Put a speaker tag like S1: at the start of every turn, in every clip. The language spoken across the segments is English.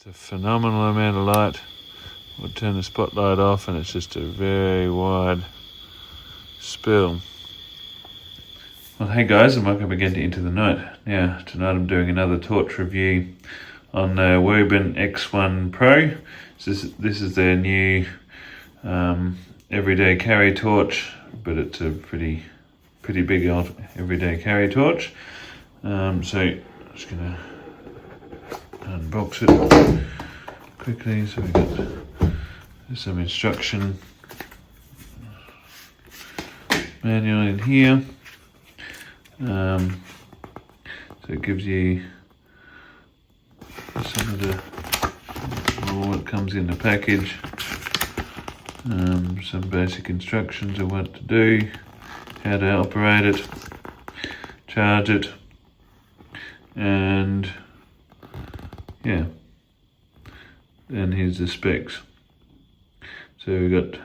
S1: It's a phenomenal amount of light. We'll turn the spotlight off and it's just a very wide spill. Well, hey guys, and welcome again to Into the Night. Now, tonight I'm doing another torch review on the Wuben X1 Pro. This is their new everyday carry torch, but it's a pretty big old everyday carry torch. So I'm just gonna unbox it quickly. So we got some instruction manual in here. So it gives you some of what comes in the package, some basic instructions of what to do, how to operate it, charge it, and yeah, then here's the specs. So we've got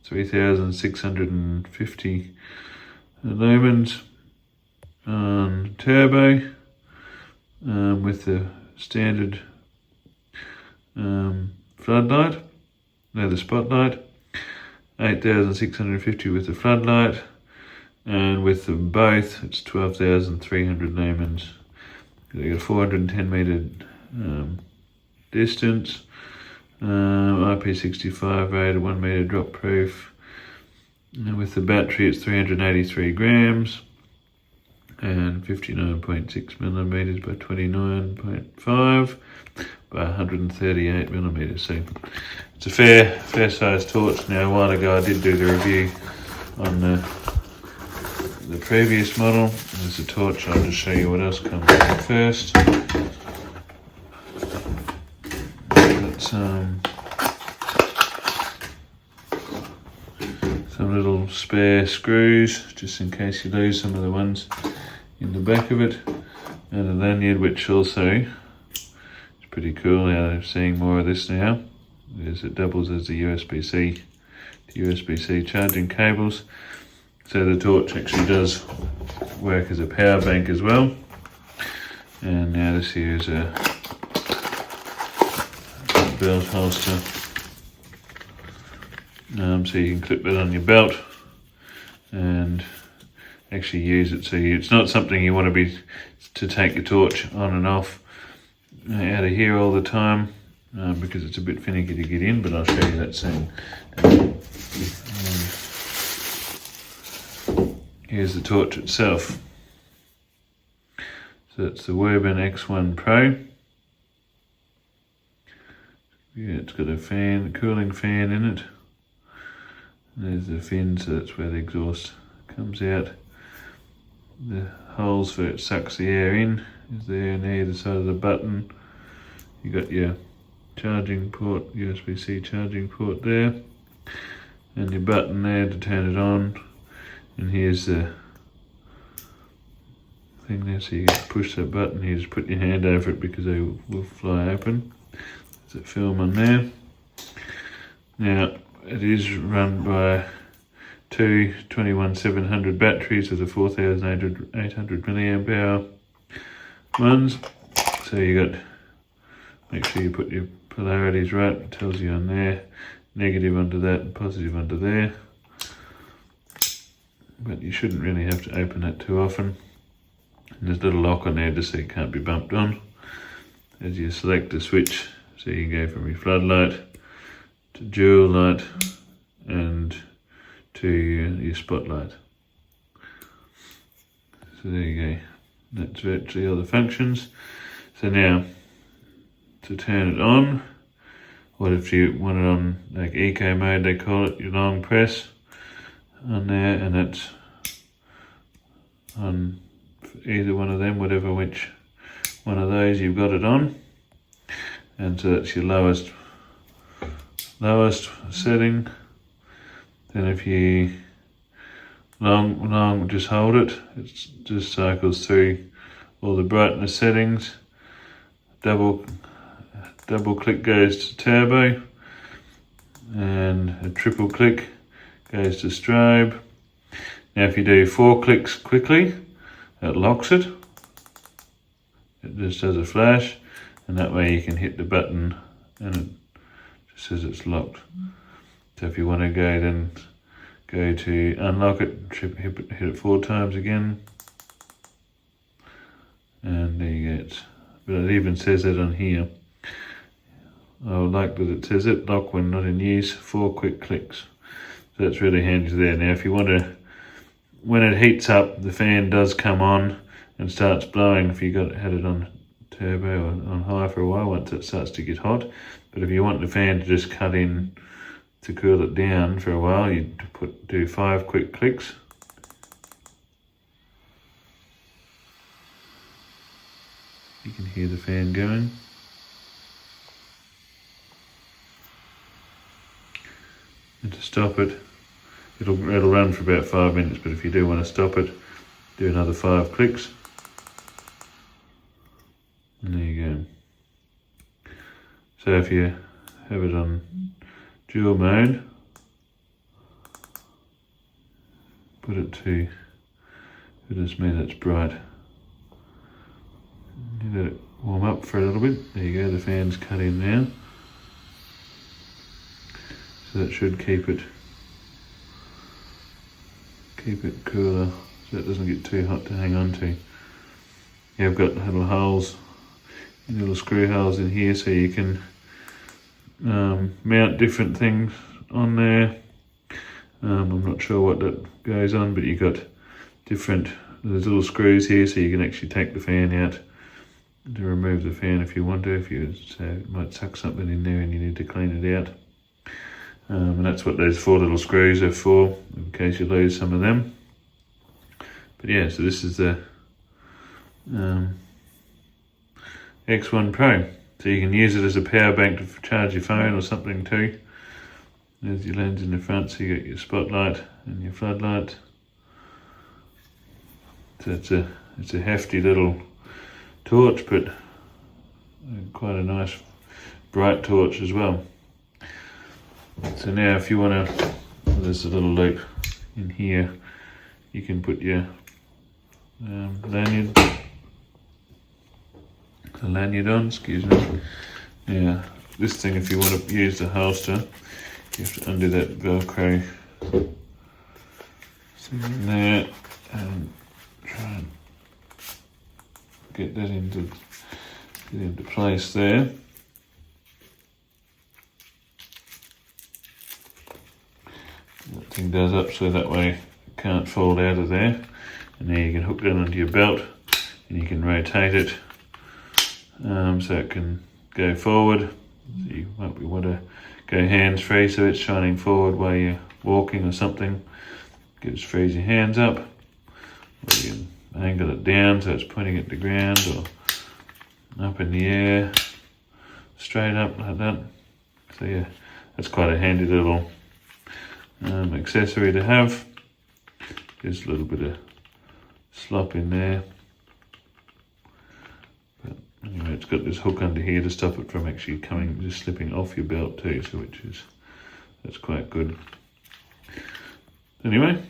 S1: 3,650 lumens on turbo, with the standard floodlight, the spotlight, 8,650 with the floodlight, and with them both it's 12,300 lumens. You got 410 meter distance, IP65 rated, 1 meter drop proof, and with the battery it's 383 grams and 59.6 millimeters by 29.5 by 138 millimeters. So it's a fair sized torch. Now, a while ago I did do the review on the previous model. There's a torch. I'll just show you what else comes with it first. Got some little spare screws, just in case you lose some of the ones in the back of it, and a lanyard, which also is pretty cool. Now I'm seeing more of this now. It doubles as the USB-C to USB-C charging cables. So the torch actually does work as a power bank as well. And now this here is a belt holster. So you can clip that on your belt and actually use it. So it's not something you want to take your torch on and off out of here all the time, because it's a bit finicky to get in, but I'll show you that soon. Here's the torch itself. So it's the Wuben X1 Pro. Yeah, it's got a fan, a cooling fan in it. There's the fin, so that's where the exhaust comes out. The holes for it sucks the air in is there, and either side of the button you got your charging port, USB-C charging port there, and your button there to turn it on. And here's the thing there, so you can push that button. You just put your hand over it because they will fly open. There's a film on there. Now, it is run by two 21700 batteries with a 4800 milliamp hour ones. So you got, make sure you put your polarities right. It tells you on there, negative onto that and positive onto there. But you shouldn't really have to open it too often. And there's a little lock on there just so it can't be bumped on. As you select the switch, so you can go from your floodlight to dual light and to your spotlight. So there you go. That's virtually all the functions. So now, to turn it on, what if you want it on like eco mode, they call it, your long press on there, and that's on either one of them, whatever which one of those you've got it on. And so that's your lowest setting. Then if you long just hold it, it just cycles through all the brightness settings. Double click goes to turbo, and a triple click goes to strobe. Now if you do 4 clicks quickly, it locks it. It just does a flash. and that way you can hit the button and it just says it's locked. So if you want to go, then go to unlock it, hit it 4 times again, and there you go. But it even says it on here. I like that it says it, lock when not in use, 4 quick clicks. So that's really handy there. Now if you want to, when it heats up, the fan does come on and starts blowing if you had it on turbo or on high for a while once it starts to get hot. But if you want the fan to just cut in to cool it down for a while, you do 5 quick clicks. You can hear the fan going. And to stop it, it'll run for about 5 minutes, but if you do want to stop it, do another 5 clicks. And there you go. So if you have it on dual mode, put it to, goodness me, that's bright. You let it warm up for a little bit. There you go, the fan's cut in now. So that should keep it cooler, so it doesn't get too hot to hang on to. Yeah, I've got little holes, little screw holes in here, so you can mount different things on there. I'm not sure what that goes on, but you've got there's little screws here, so you can actually take the fan out to remove the fan if you want to, if you might suck something in there and you need to clean it out. And that's what those 4 little screws are for, in case you lose some of them. But yeah, so this is the X1 Pro. So you can use it as a power bank to charge your phone or something too. There's your lens in the front, so you got your spotlight and your floodlight. So it's a hefty little torch, but quite a nice bright torch as well. So now if you want to, there's a little loop in here, you can put your lanyard on, excuse me. Now this thing, if you want to use the holster, you have to undo that Velcro thing in there and try and get that into place there. That thing does up so that way it can't fall out of there, and then you can hook that onto your belt and you can rotate it so it can go forward. So you might want to go hands free so it's shining forward while you're walking or something. Just freeze your hands up, or you can angle it down so it's pointing at the ground or up in the air, straight up like that. So yeah, that's quite a handy little accessory to have. There's a little bit of slop in there, but anyway, it's got this hook under here to stop it from actually just slipping off your belt too, so that's quite good. Anyway,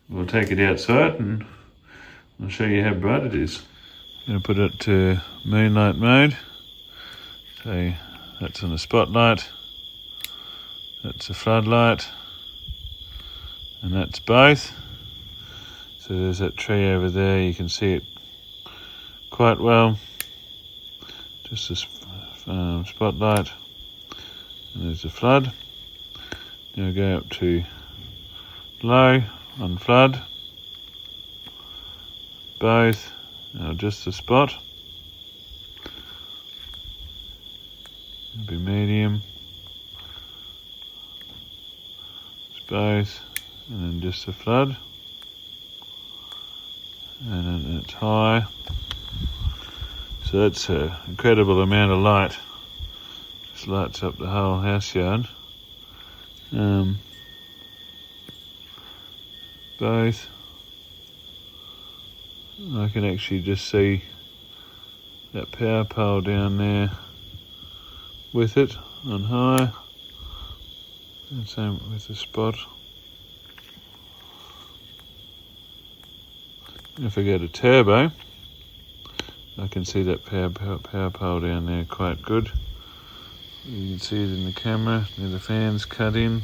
S1: we'll take it outside and I'll show you how bright it is. I'm going to put it to moonlight mode. So that's on the spotlight, that's a floodlight, and that's both. So there's that tree over there, you can see it quite well. Just a spotlight, and there's the flood. Now go up to low on flood, both, now just the spot. It'll be medium, it's both, and then just the flood, and then it's high. So that's an incredible amount of light. Just lights up the whole house yard. Both. I can actually just see that power pole down there with it on high, and same with the spot. If I go to turbo, I can see that power pole down there quite good. You can see it in the camera, near the fans cut in.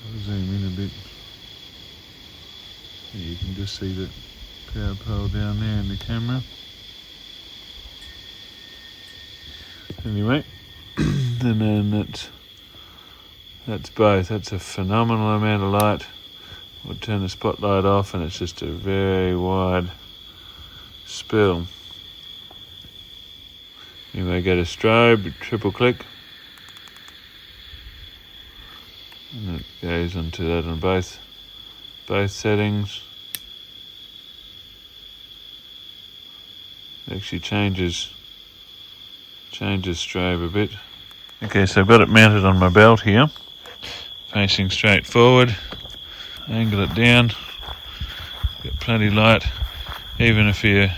S1: I'll zoom in a bit. You can just see that power pole down there in the camera. Anyway, and then that's both. That's a phenomenal amount of light. We'll turn the spotlight off and it's just a very wide spill. You may get a strobe, triple click, and it goes onto that on both settings. It actually changes strobe a bit. Okay, so I've got it mounted on my belt here, facing straight forward. Angle it down, got plenty light. Even if you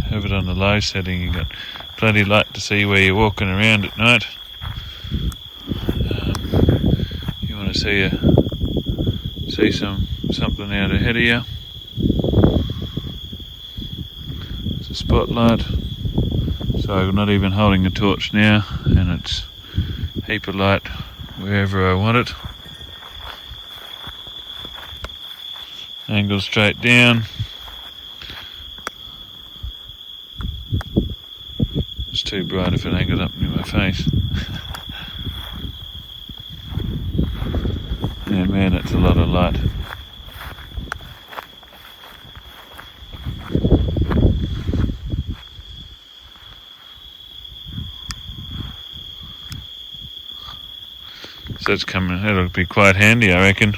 S1: have it on the low setting, you've got plenty light to see where you're walking around at night. You want to see something out ahead of you. It's a spotlight, so I'm not even holding a torch now, and it's a heap of light wherever I want it. Angle straight down. It's too bright if it angles up in my face. Yeah, man, that's a lot of light. So it's coming, it'll be quite handy, I reckon.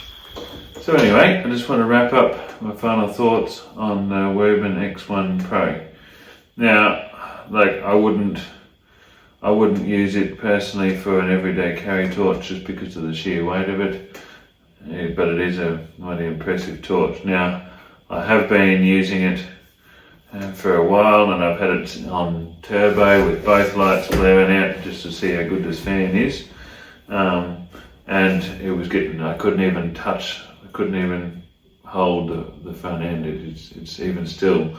S1: So anyway, I just want to wrap up my final thoughts on the Wuben X1 Pro. Now, like I wouldn't use it personally for an everyday carry torch just because of the sheer weight of it, but it is a mighty impressive torch. Now, I have been using it for a while, and I've had it on turbo with both lights blaring out just to see how good this fan is. And it was I couldn't even hold the front end. It's even still,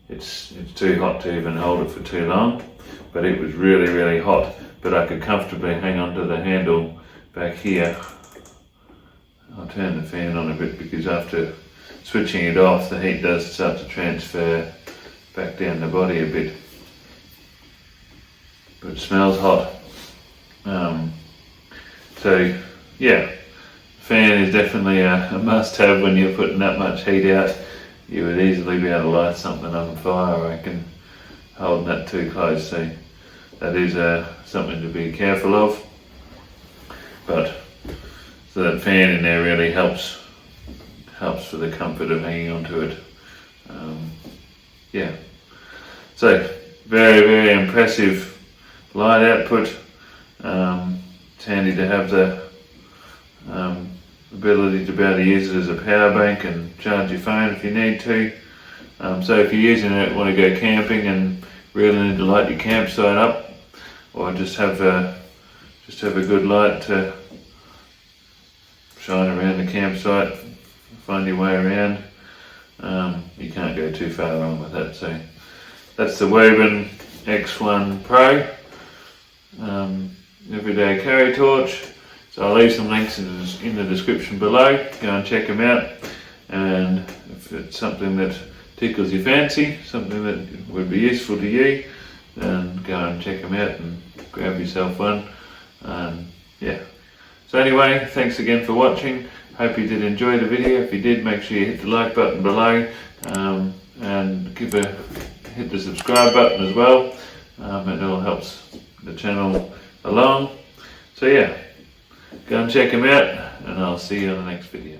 S1: it's too hot to even hold it for too long, but it was really, really hot. But I could comfortably hang on to the handle back here. I'll turn the fan on a bit because after switching it off, the heat does start to transfer back down the body a bit. But it smells hot. So yeah, fan is definitely a must-have when you're putting that much heat out. You would easily be able to light something on fire, I reckon, holding that too close. So that is something to be careful of. But so that fan in there really helps for the comfort of hanging onto it. Yeah. So very, very impressive light output. It's handy to have the ability to be able to use it as a power bank and charge your phone if you need to. So if you're using it, want to go camping and really need to light your campsite up, or just have a good light to shine around the campsite, find your way around, you can't go too far wrong with that. So that's the Wuben X1 Pro everyday carry torch. So I'll leave some links in the description below. Go and check them out, and if it's something that tickles your fancy, something that would be useful to you, then go and check them out and grab yourself one. Yeah. So anyway, thanks again for watching. Hope you did enjoy the video. If you did, make sure you hit the like button below, and hit the subscribe button as well. It all helps the channel along. So yeah, go and check them out, and I'll see you on the next video.